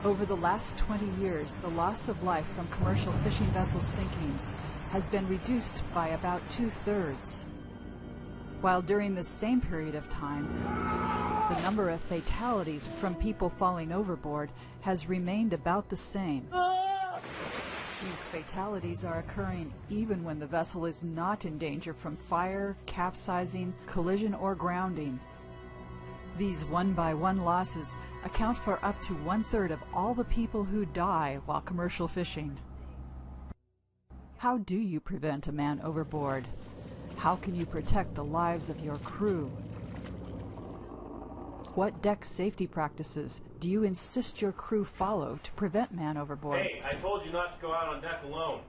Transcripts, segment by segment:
Over the last 20 years, the loss of life from commercial fishing vessel sinkings has been reduced by about 2/3, while during the same period of time, the number of fatalities from people falling overboard has remained about the same. These fatalities are occurring even when the vessel is not in danger from fire, capsizing, collision, or grounding. These one-by-one losses account for up to 1/3 of all the people who die while commercial fishing. How do you prevent a man overboard? How can you protect the lives of your crew? What deck safety practices do you insist your crew follow to prevent man overboards? Hey, I told you not to go out on deck alone.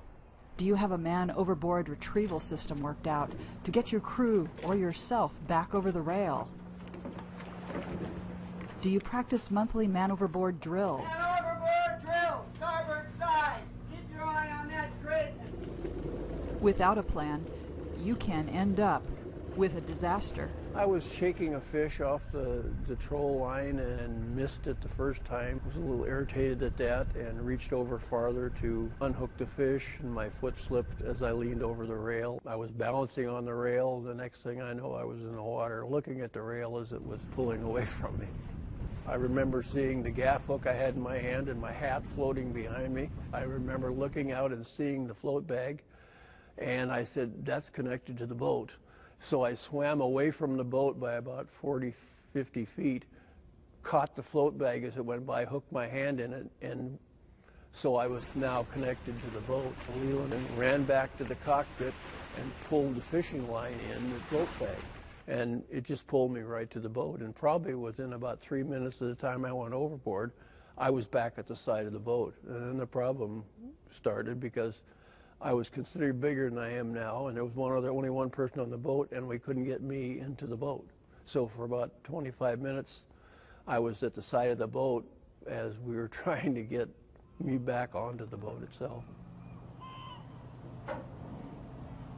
Do you have a man overboard retrieval system worked out to get your crew or yourself back over the rail? Do you practice monthly man overboard drills? Man overboard drills, starboard side. Keep your eye on that grid. Without a plan, you can end up with a disaster. I was shaking a fish off the troll line and missed it the first time. I was a little irritated at that and reached over farther to unhook the fish, and my foot slipped as I leaned over the rail. I was balancing on the rail. The next thing I know, I was in the water looking at the rail as it was pulling away from me. I remember seeing the gaff hook I had in my hand and my hat floating behind me. I remember looking out and seeing the float bag, and I said, that's connected to the boat. So I swam away from the boat by about 40, 50 feet, caught the float bag as it went by, hooked my hand in it, and so I was now connected to the boat. Leland ran back to the cockpit and pulled the fishing line in the float bag. And it just pulled me right to the boat. And probably within about 3 minutes of the time I went overboard, I was back at the side of the boat. And then the problem started because I was considered bigger than I am now, and there was only one person on the boat, and we couldn't get me into the boat. So for about 25 minutes, I was at the side of the boat as we were trying to get me back onto the boat itself.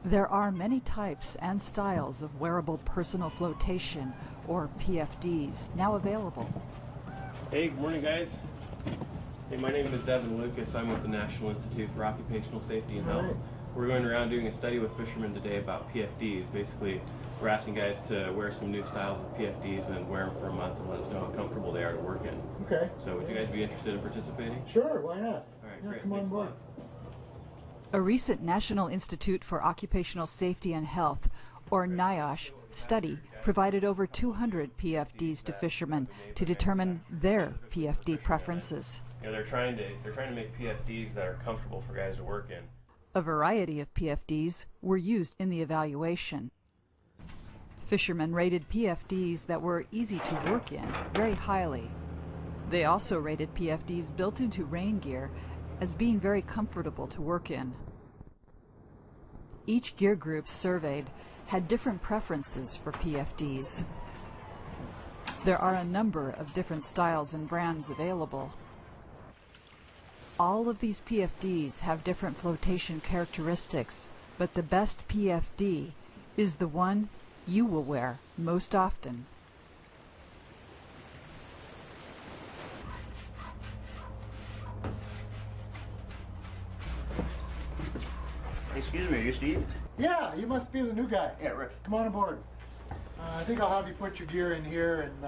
There are many types and styles of wearable personal flotation, or PFDs, now available. Hey, good morning, guys. Hey, my name is Devin Lucas. I'm with the National Institute for Occupational Safety and Health. We're going around doing a study with fishermen today about PFDs. Basically, we're asking guys to wear some new styles of PFDs and wear them for a month and let us know how comfortable they are to work in. Okay. So would you guys be interested in participating? Sure, why not? All right, great. Come on Thanks a board. lot. A recent National Institute for Occupational Safety and Health, or NIOSH, study provided over 200 PFDs to fishermen to determine their PFD preferences. You know, they're trying to make PFDs that are comfortable for guys to work in. A variety of PFDs were used in the evaluation. Fishermen rated PFDs that were easy to work in very highly. They also rated PFDs built into rain gear as being very comfortable to work in. Each gear group surveyed had different preferences for PFDs. There are a number of different styles and brands available. All of these PFDs have different flotation characteristics, but the best PFD is the one you will wear most often. Excuse me, are you Steve? Yeah, you must be the new guy. Yeah, Rick. Come on aboard. I think I'll have you put your gear in here and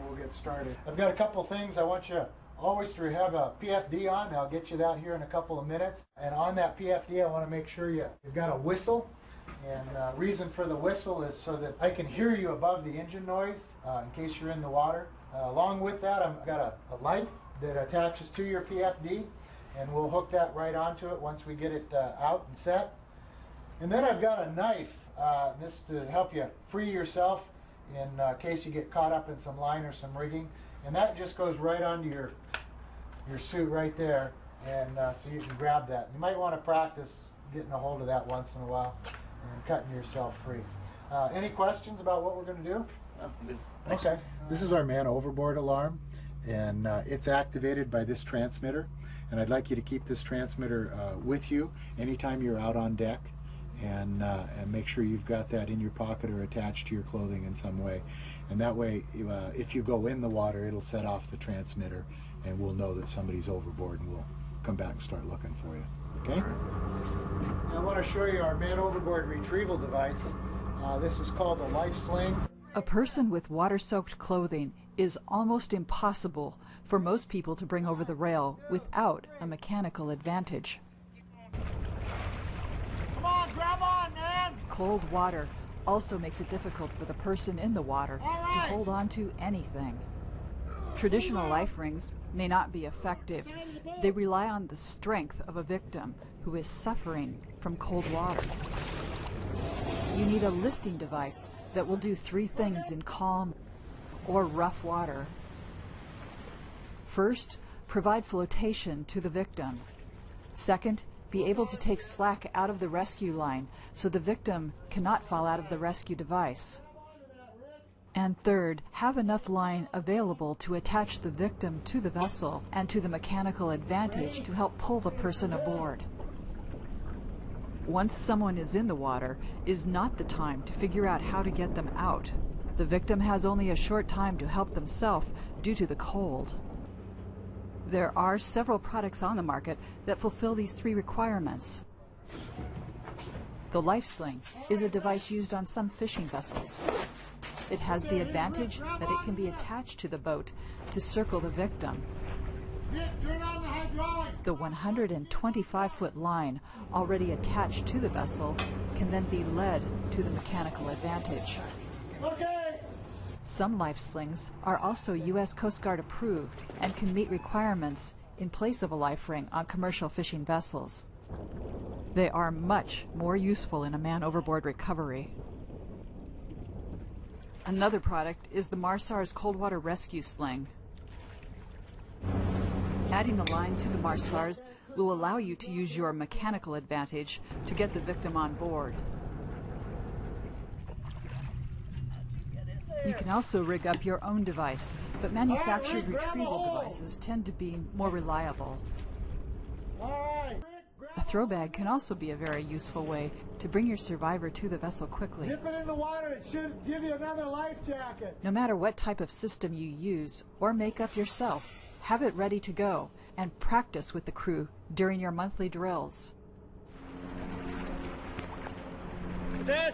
we'll get started. I've got a couple things I want you always to have a PFD on. I'll get you that here in a couple of minutes. And on that PFD, I want to make sure you've got a whistle. And the reason for the whistle is so that I can hear you above the engine noise in case you're in the water. Along with that, I've got a light that attaches to your PFD, and we'll hook that right onto it once we get it out and set. And then I've got a knife, this to help you free yourself in case you get caught up in some line or some rigging. And that just goes right onto your suit right there, and so you can grab that. You might want to practice getting a hold of that once in a while and cutting yourself free. Any questions about what we're going to do? Okay. This is our Man Overboard alarm, and it's activated by this transmitter. And I'd like you to keep this transmitter with you anytime you're out on deck, and make sure you've got that in your pocket or attached to your clothing in some way. And that way, if you go in the water, it'll set off the transmitter, and we'll know that somebody's overboard, and we'll come back and start looking for you. Okay? I want to show you our Man Overboard Retrieval device. This is called a life sling. A person with water-soaked clothing is almost impossible for most people to bring over the rail without a mechanical advantage. Come on, grab on, man! Cold water also makes it difficult for the person in the water to hold on to anything. Traditional life rings may not be effective. They rely on the strength of a victim who is suffering from cold water. You need a lifting device that will do 3 things in calm or rough water. First, provide flotation to the victim. Second, be able to take slack out of the rescue line so the victim cannot fall out of the rescue device. And third, have enough line available to attach the victim to the vessel and to the mechanical advantage to help pull the person aboard. Once someone is in the water, is not the time to figure out how to get them out. The victim has only a short time to help themselves due to the cold. There are several products on the market that fulfill these 3 requirements. The life sling is a device used on some fishing vessels. It has the advantage that it can be attached to the boat to circle the victim. The 125-foot line already attached to the vessel can then be led to the mechanical advantage. Some life slings are also U.S. Coast Guard approved and can meet requirements in place of a life ring on commercial fishing vessels. They are much more useful in a man overboard recovery. Another product is the Marsars Cold Water Rescue Sling. Adding a line to the Marsars will allow you to use your mechanical advantage to get the victim on board. You can also rig up your own device, but manufactured retrieval devices tend to be more reliable. A throw bag can also be a very useful way to bring your survivor to the vessel quickly. Dip it in the water, it should give you another life jacket. No matter what type of system you use or make up yourself, have it ready to go and practice with the crew during your monthly drills.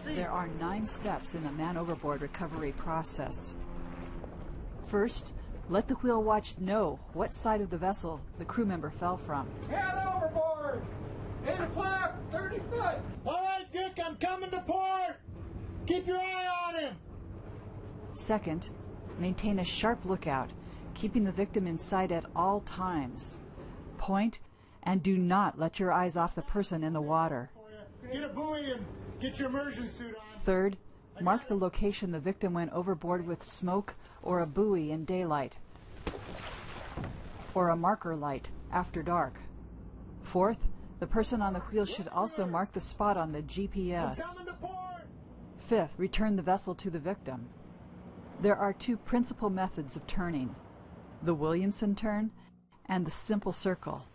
There are 9 steps in the man overboard recovery process. First, let the wheel watch know what side of the vessel the crew member fell from. Man overboard! 8 o'clock, 30 foot! All right, Dick, I'm coming to port! Keep your eye on him! Second, maintain a sharp lookout, keeping the victim in sight at all times. Point and do not let your eyes off the person in the water. Get a buoy and get your immersion suit on. Third, mark the location the victim went overboard with smoke or a buoy in daylight, or a marker light after dark. Fourth, the person on the wheel should also mark the spot on the GPS. Fifth, return the vessel to the victim. There are 2 principal methods of turning: the Williamson turn and the simple circle.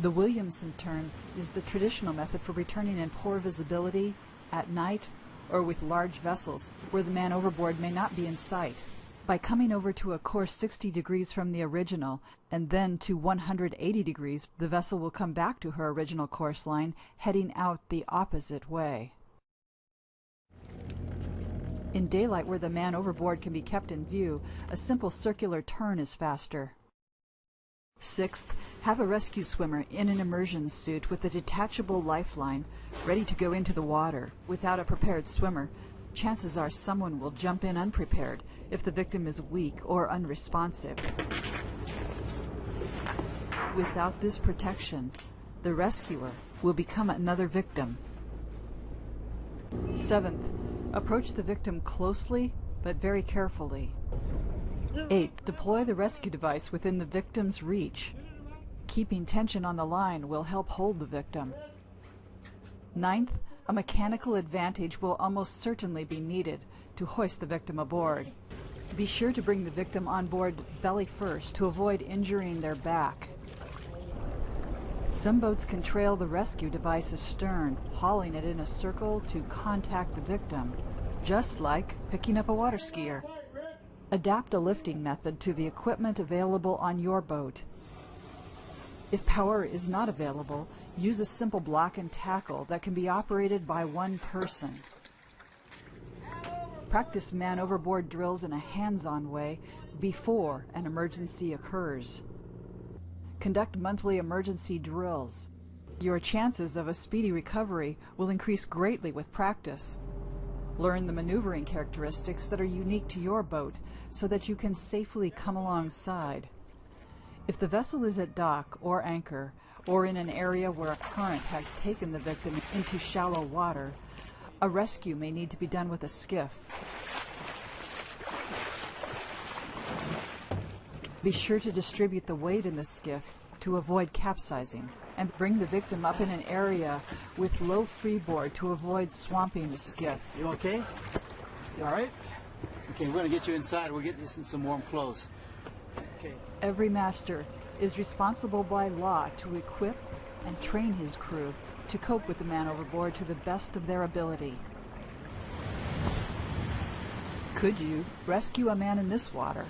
The Williamson turn is the traditional method for returning in poor visibility, at night, or with large vessels where the man overboard may not be in sight. By coming over to a course 60 degrees from the original and then to 180 degrees, the vessel will come back to her original course line, heading out the opposite way. In daylight, where the man overboard can be kept in view, a simple circular turn is faster. Sixth, have a rescue swimmer in an immersion suit with a detachable lifeline ready to go into the water. Without a prepared swimmer, chances are someone will jump in unprepared if the victim is weak or unresponsive. Without this protection, the rescuer will become another victim. Seventh, approach the victim closely but very carefully. Eighth, deploy the rescue device within the victim's reach. Keeping tension on the line will help hold the victim. Ninth, a mechanical advantage will almost certainly be needed to hoist the victim aboard. Be sure to bring the victim on board belly first to avoid injuring their back. Some boats can trail the rescue device astern, hauling it in a circle to contact the victim, just like picking up a water skier. Adapt a lifting method to the equipment available on your boat. If power is not available, use a simple block and tackle that can be operated by one person. Practice man overboard drills in a hands-on way before an emergency occurs. Conduct monthly emergency drills. Your chances of a speedy recovery will increase greatly with practice. Learn the maneuvering characteristics that are unique to your boat so that you can safely come alongside. If the vessel is at dock or anchor, or in an area where a current has taken the victim into shallow water, a rescue may need to be done with a skiff. Be sure to distribute the weight in the skiff to avoid capsizing, and bring the victim up in an area with low freeboard to avoid swamping the skiff. You okay? You all right? Okay, we're going to get you inside. We'll get you in some warm clothes. Okay. Every master is responsible by law to equip and train his crew to cope with the man overboard to the best of their ability. Could you rescue a man in this water?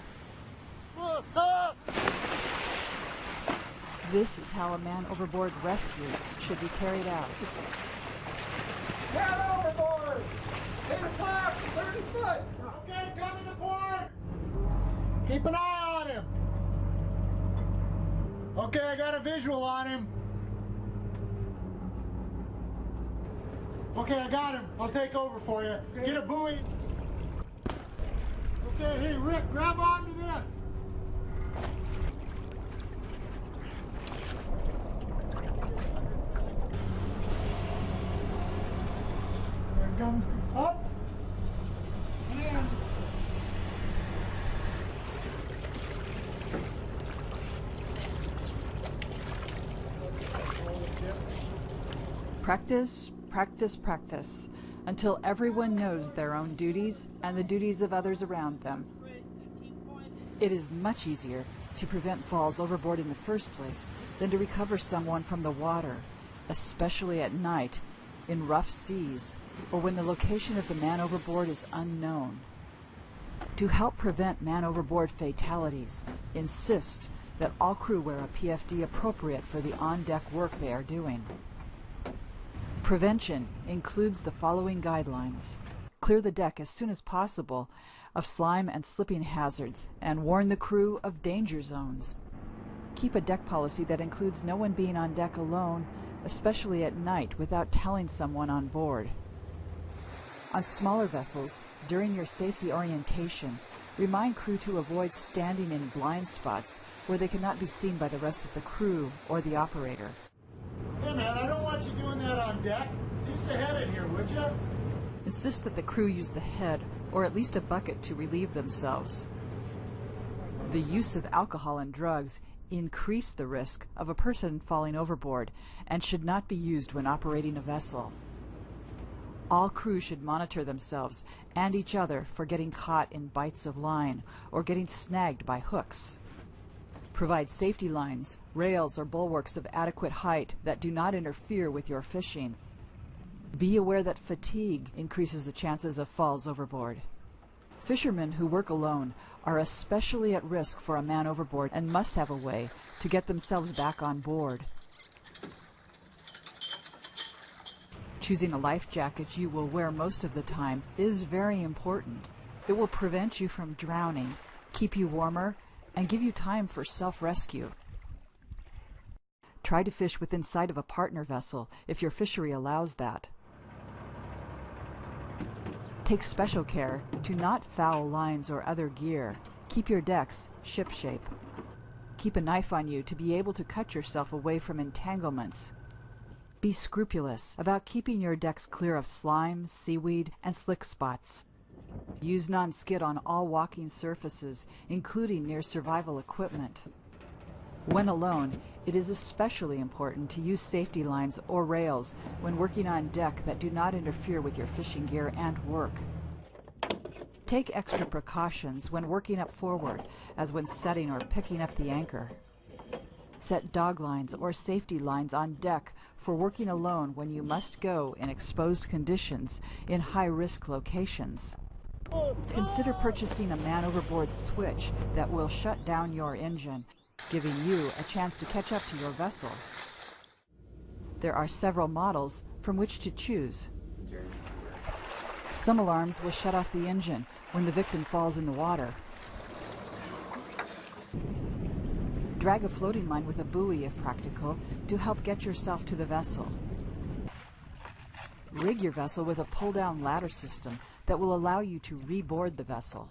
This is how a man overboard rescue should be carried out. Man overboard! 8 o'clock, 30 foot! Okay, come to the port! Keep an eye on him. Okay, I got a visual on him. Okay, I got him. I'll take over for you. Get a buoy. Okay, hey, Rick, grab onto this. There it comes. Up. And Practice, practice, practice, until everyone knows their own duties and the duties of others around them. It is much easier to prevent falls overboard in the first place than to recover someone from the water, especially at night, in rough seas, or when the location of the man overboard is unknown. To help prevent man overboard fatalities, insist that all crew wear a PFD appropriate for the on-deck work they are doing. Prevention includes the following guidelines. Clear the deck as soon as possible of slime and slipping hazards and warn the crew of danger zones. Keep a deck policy that includes no one being on deck alone, especially at night, without telling someone on board. On smaller vessels, during your safety orientation, remind crew to avoid standing in blind spots where they cannot be seen by the rest of the crew or the operator. hey man, I don't want you doing that on deck. Use the head in here, would you? Insist that the crew use the head or at least a bucket to relieve themselves. The use of alcohol and drugs increase the risk of a person falling overboard and should not be used when operating a vessel. All crew should monitor themselves and each other for getting caught in bites of line or getting snagged by hooks. Provide safety lines, rails, or bulwarks of adequate height that do not interfere with your fishing. Be aware that fatigue increases the chances of falls overboard. Fishermen who work alone are especially at risk for a man overboard and must have a way to get themselves back on board. Choosing a life jacket you will wear most of the time is very important. It will prevent you from drowning, keep you warmer, and give you time for self-rescue. Try to fish within sight of a partner vessel if your fishery allows that. Take special care to not foul lines or other gear. Keep your decks shipshape. Keep a knife on you to be able to cut yourself away from entanglements. Be scrupulous about keeping your decks clear of slime, seaweed, and slick spots. Use non-skid on all walking surfaces, including near survival equipment. When alone, it is especially important to use safety lines or rails when working on deck that do not interfere with your fishing gear and work. Take extra precautions when working up forward, as when setting or picking up the anchor. Set dog lines or safety lines on deck for working alone when you must go in exposed conditions in high-risk locations. Consider purchasing a Man Overboard switch that will shut down your engine, giving you a chance to catch up to your vessel. There are several models from which to choose. Some alarms will shut off the engine when the victim falls in the water. Drag a floating line with a buoy if practical to help get yourself to the vessel. Rig your vessel with a pull-down ladder system that will allow you to reboard the vessel.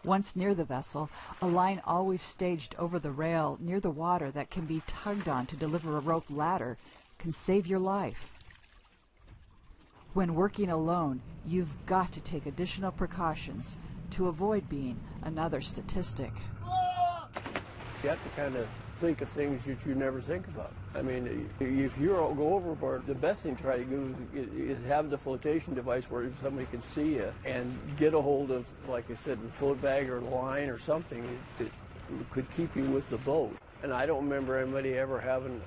Once near the vessel, a line always staged over the rail near the water that can be tugged on to deliver a rope ladder can save your life. When working alone, you've got to take additional precautions to avoid being another statistic. You have to kind of think of things that you never think about. I mean, if you go overboard, the best thing to try to do is have the flotation device where somebody can see you and get a hold of, like I said, a float bag or a line or something that could keep you with the boat. And I don't remember anybody ever having,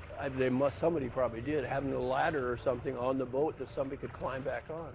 somebody probably did, having a ladder or something on the boat that somebody could climb back on.